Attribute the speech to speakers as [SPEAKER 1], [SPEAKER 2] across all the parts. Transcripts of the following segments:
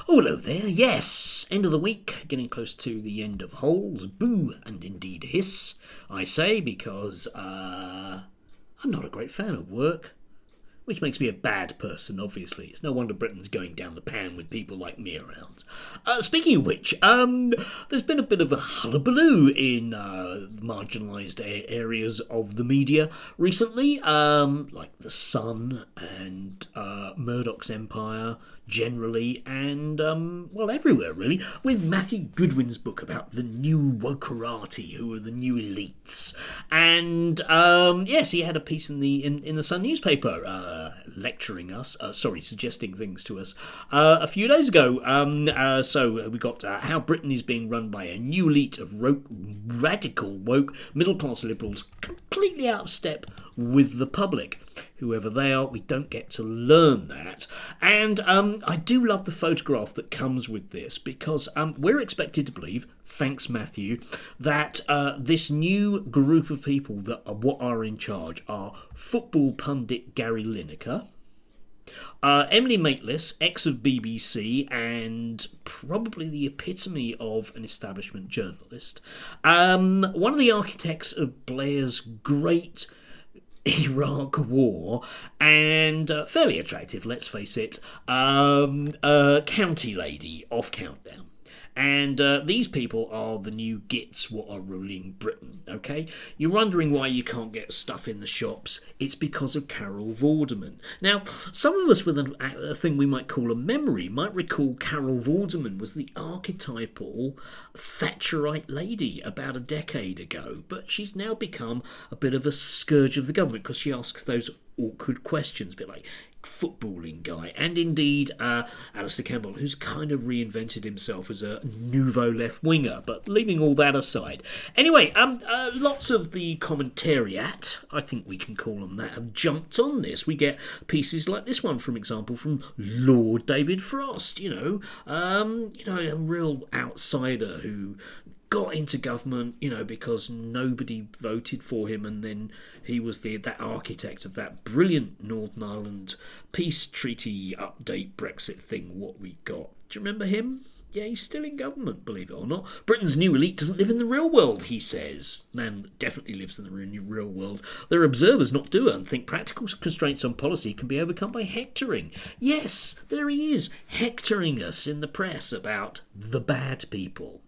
[SPEAKER 1] Oh, hello there. Yes, end of the week, getting close to the end of holes. Boo, and indeed hiss, I say, because I'm not a great fan of work. Which makes me a bad person, obviously. It's no wonder Britain's going down the pan with people like me around. Speaking of which, there's been a bit of a hullabaloo in marginalised areas of the media recently, like The Sun and Murdoch's Empire generally, and, well, everywhere really, with Matthew Goodwin's book about the new wokerati, who are the new elites. And, yes, he had a piece in the Sun newspaper, lecturing us, suggesting things to us a few days ago. So we got how Britain is being run by a new elite of radical woke middle-class liberals, completely out of step with the public. Whoever they are, we don't get to learn that. And I do love the photograph that comes with this, because we're expected to believe, thanks Matthew, that this new group of people that are in charge are football pundit Gary Lineker, Emily Maitlis, ex of BBC and probably the epitome of an establishment journalist, one of the architects of Blair's great Iraq War, and fairly attractive, let's face it, county lady off Countdown. And these people are the new gits what are ruling Britain, okay? You're wondering why you can't get stuff in the shops. It's because of Carol Vorderman. Now, some of us with a thing we might call a memory might recall Carol Vorderman was the archetypal Thatcherite lady about a decade ago, but she's now become a bit of a scourge of the government because she asks those awkward questions, a bit like footballing guy, and indeed Alistair Campbell, who's kind of reinvented himself as a nouveau left winger. But leaving all that aside, anyway, lots of the commentariat, I think we can call them that, have jumped on this. We get pieces like this one, for example, from Lord David Frost. A real outsider who got into government, because nobody voted for him, and then he was that architect of that brilliant Northern Ireland peace treaty update Brexit thing, what we got. Do you remember him? Yeah, he's still in government, believe it or not. Britain's new elite doesn't live in the real world, he says. Man definitely lives in the real world. There are observers, not doers, and think practical constraints on policy can be overcome by hectoring. Yes, there he is, hectoring us in the press about the bad people.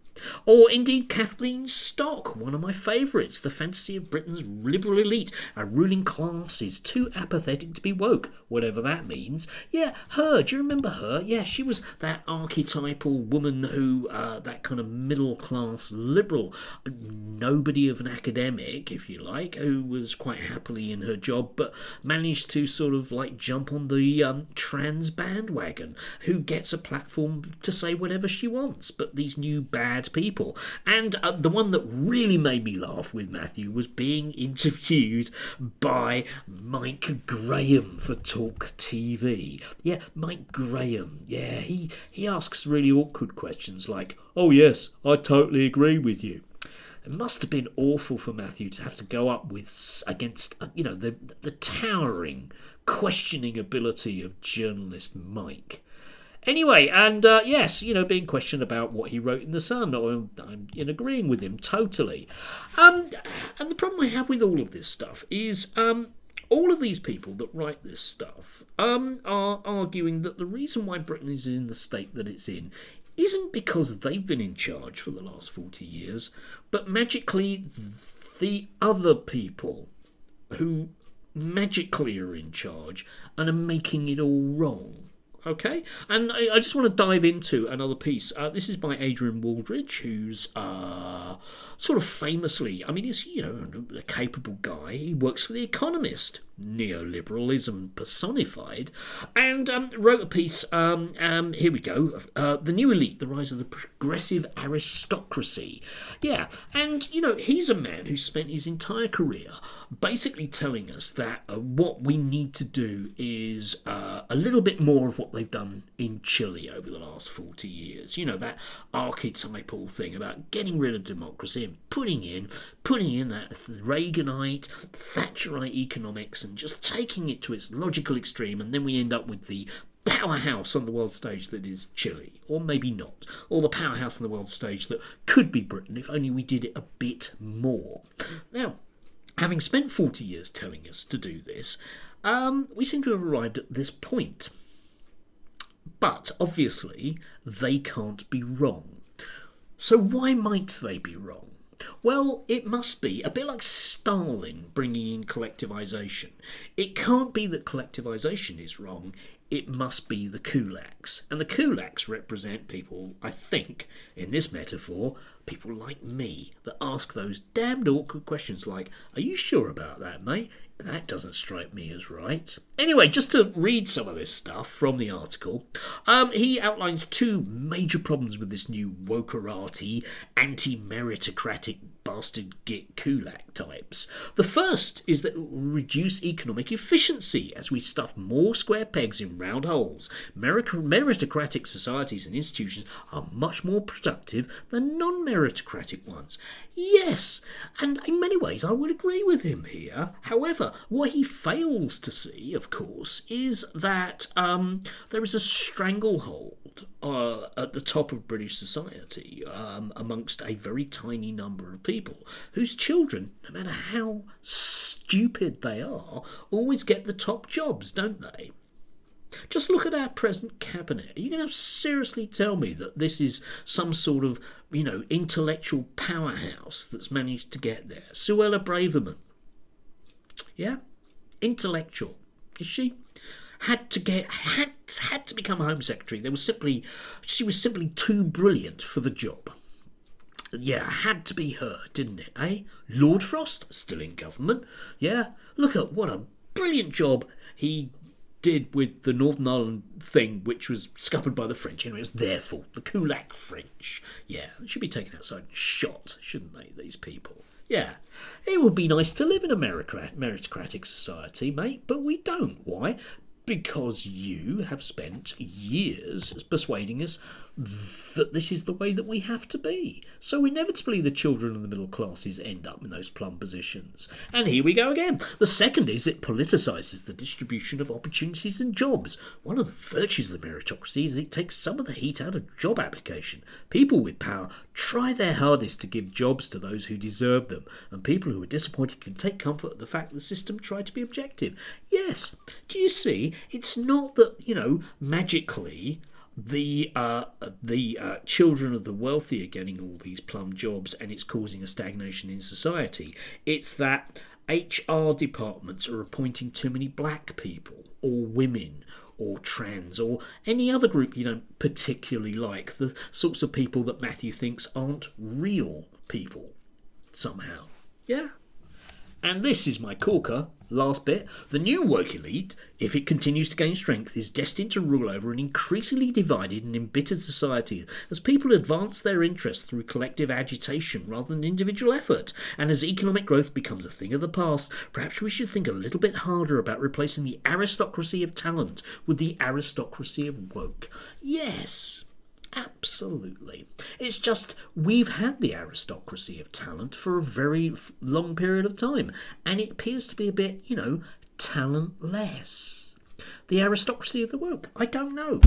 [SPEAKER 1] Or indeed Kathleen Stock, one of my favourites, the fantasy of Britain's liberal elite. Our ruling class is too apathetic to be woke, whatever that means. Yeah, her, do you remember her? Yeah, she was that archetypal woman who, that kind of middle class liberal, nobody of an academic, if you like, who was quite happily in her job, but managed to sort of like jump on the trans bandwagon, who gets a platform to say whatever she wants. But these new bad people. And the one that really made me laugh with Matthew was being interviewed by Mike Graham for Talk TV. Yeah, Mike Graham. Yeah, he asks really awkward questions like, "Oh yes, I totally agree with you." It must have been awful for Matthew to have to go up against the towering questioning ability of journalist Mike. Anyway, and yes, being questioned about what he wrote in The Sun, I'm in agreeing with him totally. And the problem I have with all of this stuff is all of these people that write this stuff are arguing that the reason why Britain is in the state that it's in isn't because they've been in charge for the last 40 years, but magically the other people who magically are in charge and are making it all wrong. Okay, and I just want to dive into another piece. This is by Adrian Waldridge, who's sort of famously, he's, a capable guy. He works for The Economist, neo-liberalism personified, and wrote a piece, here we go, The New Elite, The Rise of the Progressive Aristocracy. Yeah, and, he's a man who spent his entire career basically telling us that what we need to do is a little bit more of what they've done in Chile over the last 40 years. That archetypal thing about getting rid of democracy and putting in that Reaganite, Thatcherite economics and just taking it to its logical extreme, and then we end up with the powerhouse on the world stage that is Chile, or maybe not, or the powerhouse on the world stage that could be Britain if only we did it a bit more. Now, having spent 40 years telling us to do this, we seem to have arrived at this point. But obviously, they can't be wrong. So why might they be wrong? Well, it must be a bit like Stalin bringing in collectivisation. It can't be that collectivisation is wrong, it must be the kulaks. And the kulaks represent people, I think, in this metaphor, people like me, that ask those damned awkward questions like, are you sure about that, mate? That doesn't strike me as right. Anyway, just to read some of this stuff from the article, he outlines two major problems with this new wokerati, anti-meritocratic bastard git kulak types. The first is that it will reduce economic efficiency as we stuff more square pegs in round holes. Meritocratic societies and institutions are much more productive than non-meritocratic ones. Yes, and in many ways I would agree with him here. However, what he fails to see, of course, is that there is a stranglehold at the top of British society amongst a very tiny number of people whose children, no matter how stupid they are, always get the top jobs, don't they? Just look at our present cabinet. Are you going to seriously tell me that this is some sort of, intellectual powerhouse that's managed to get there? Suella Braverman. Yeah? Intellectual. Is she? Had to become Home Secretary. She was simply too brilliant for the job. Yeah, had to be her, didn't it, eh? Lord Frost, still in government. Yeah, look at what a brilliant job he did with the Northern Ireland thing, which was scuppered by the French. Anyway, it was their fault. The Kulak French. Yeah, they should be taken outside and shot, shouldn't they, these people? Yeah, it would be nice to live in a meritocratic society, mate, but we don't. Why? Because you have spent years persuading us that this is the way that we have to be. So inevitably the children of the middle classes end up in those plum positions. And here we go again. The second is it politicises the distribution of opportunities and jobs. One of the virtues of the meritocracy is it takes some of the heat out of job application. People with power try their hardest to give jobs to those who deserve them, and people who are disappointed can take comfort in the fact the system tried to be objective. Yes, do you see? It's not that, magically the children of the wealthy are getting all these plum jobs and it's causing a stagnation in society. It's that HR departments are appointing too many black people or women or trans or any other group you don't particularly like, the sorts of people that Matthew thinks aren't real people somehow. Yeah? And this is my corker, last bit. The new woke elite, if it continues to gain strength, is destined to rule over an increasingly divided and embittered society as people advance their interests through collective agitation rather than individual effort. And as economic growth becomes a thing of the past, perhaps we should think a little bit harder about replacing the aristocracy of talent with the aristocracy of woke. Yes. Absolutely. It's just we've had the aristocracy of talent for a very long period of time, and it appears to be a bit, talentless. The aristocracy of the woke? I don't know.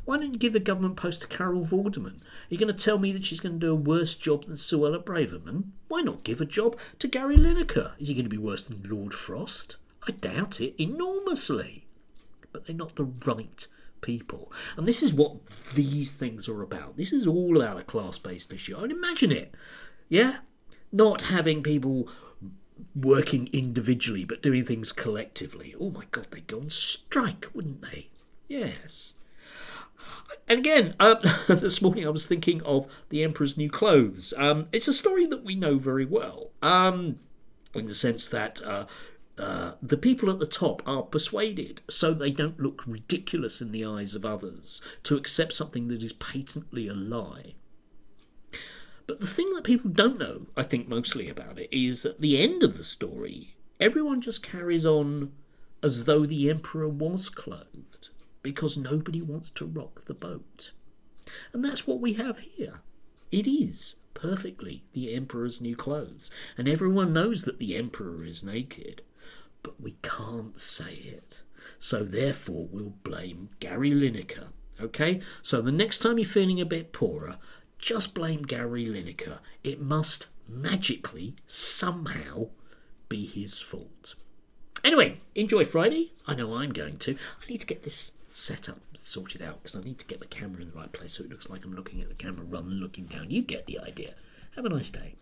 [SPEAKER 1] Why don't you give a government post to Carol Vorderman? Are you going to tell me that she's going to do a worse job than Suella Braverman? Why not give a job to Gary Lineker? Is he going to be worse than Lord Frost? I doubt it enormously. But they're not the right people. And this is what these things are about. This is all about a class-based issue. I'd imagine it. Yeah? Not having people working individually but doing things collectively. Oh my God, they'd go on strike, wouldn't they? Yes. And again, this morning I was thinking of The Emperor's New Clothes. It's a story that we know very well, in the sense that the people at the top are persuaded, so they don't look ridiculous in the eyes of others, to accept something that is patently a lie. But the thing that people don't know, I think mostly about it, is at the end of the story, everyone just carries on as though the emperor was clothed, because nobody wants to rock the boat. And that's what we have here. It is perfectly the emperor's new clothes, and everyone knows that the emperor is naked. But we can't say it. So therefore we'll blame Gary Lineker. Okay? So the next time you're feeling a bit poorer, just blame Gary Lineker. It must magically, somehow, be his fault. Anyway, enjoy Friday. I know I'm going to. I need to get this set up, sorted out, because I need to get the camera in the right place so it looks like I'm looking at the camera rather than looking down. You get the idea. Have a nice day.